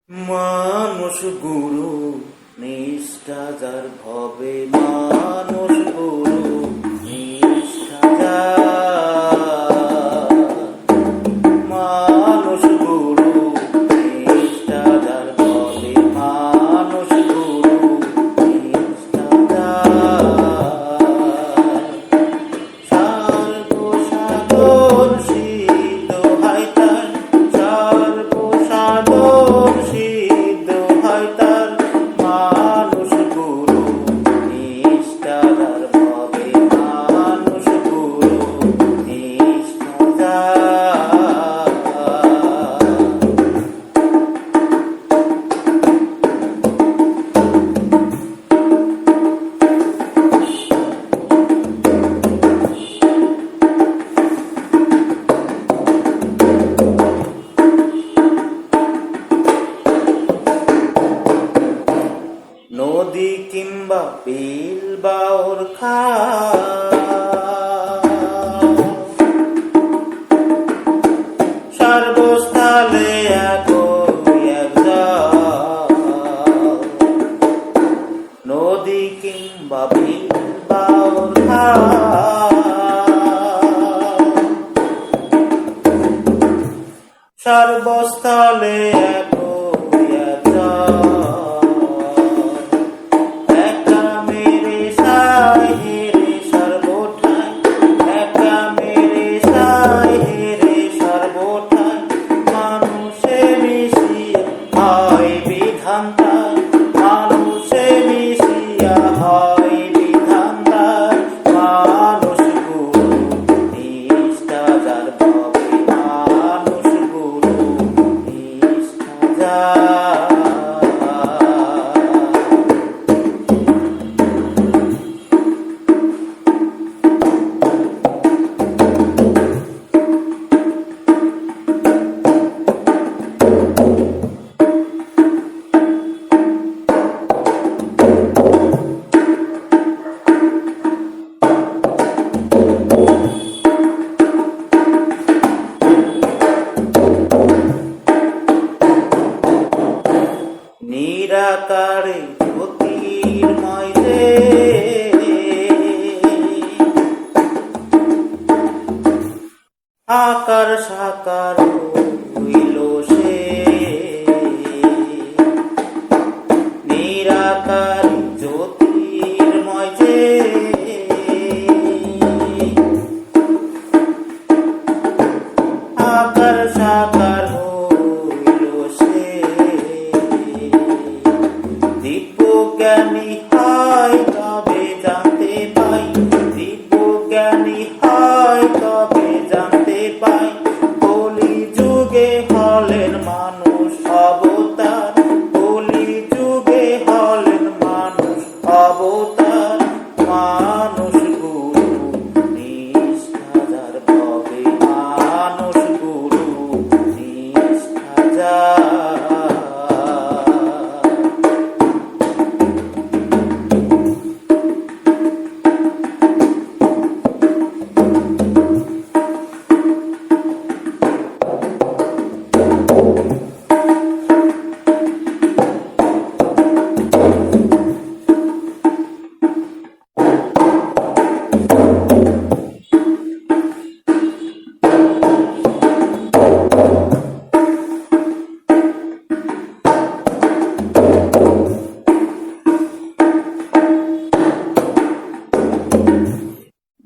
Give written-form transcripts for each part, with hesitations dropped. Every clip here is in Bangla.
মানুষ গুরু নিষ্ঠা যার ভবে, মানুষ গুরু নিষ্ঠা যার, মানুষ গুরু নিষ্ঠা যার ভবে, মানুষ গুরু নিষ্ঠা যার, সার্বসাধন সিদ্ধ হয় তার, সার্বসাধন সিদ্ধ হয় তার, মানুষ গুরু নিষ্ঠা যার ভবে, মানুষ গুরু নিষ্ঠা যার। নদী কিংবা বিল বা ওর খাল, সর্বস্থলে একই এক জল। নদী কিংবা বিল বা ওর খাল, সর্বস্থলে একই এক জল। মানুষে মিশিয়া হয় বিধানদার, মানুষ গুরু নিষ্ঠা যার ভবে, মানুষ গুরু নিষ্ঠা যার। নিরাকারে জ্যোতির্ময় যে, আকার সাকার হইল সে, নিরাকারে জ্যোতির্ময় যে, আকার সাকার হইল সে। দিব্যজ্ঞানী হয় তবে জানতে পাই, দিব্যজ্ঞানী হয় তবে জানতে পাই, কলি যুগে হলেন মানুষ অবতার, কলি যুগে হলেন মানুষ অবতার, মানুষ গুরু নিষ্ঠা যার ভবে, মানুষ গুরু নিষ্ঠা যার।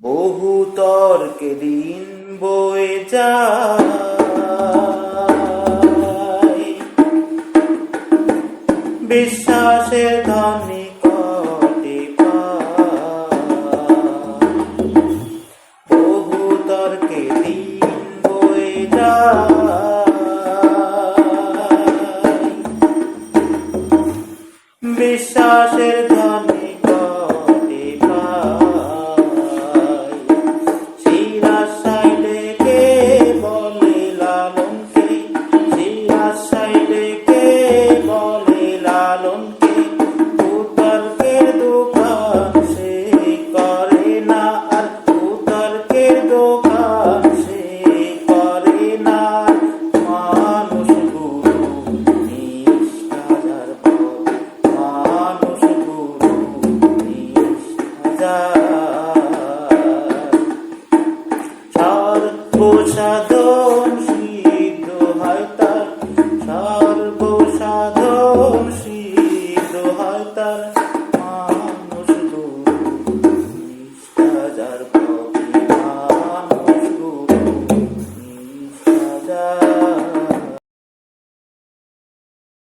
বহু তর্কে দিন বয়ে যায়, বিশ্বাসের ধনী কটে পায়। বহু তর্কে দিন বয়ে যায়, বিশ্বাসের ধনী কটে পায়। শিরাশাই ডেকে বলে লালনকে, শিরাশাই ডেকে বলে লালন যায়। সর্বসাধন সিদ্ধ হয় তার, সর্বসাধন সিদ্ধ হয় তার, মানুষ নিষ্ঠা যার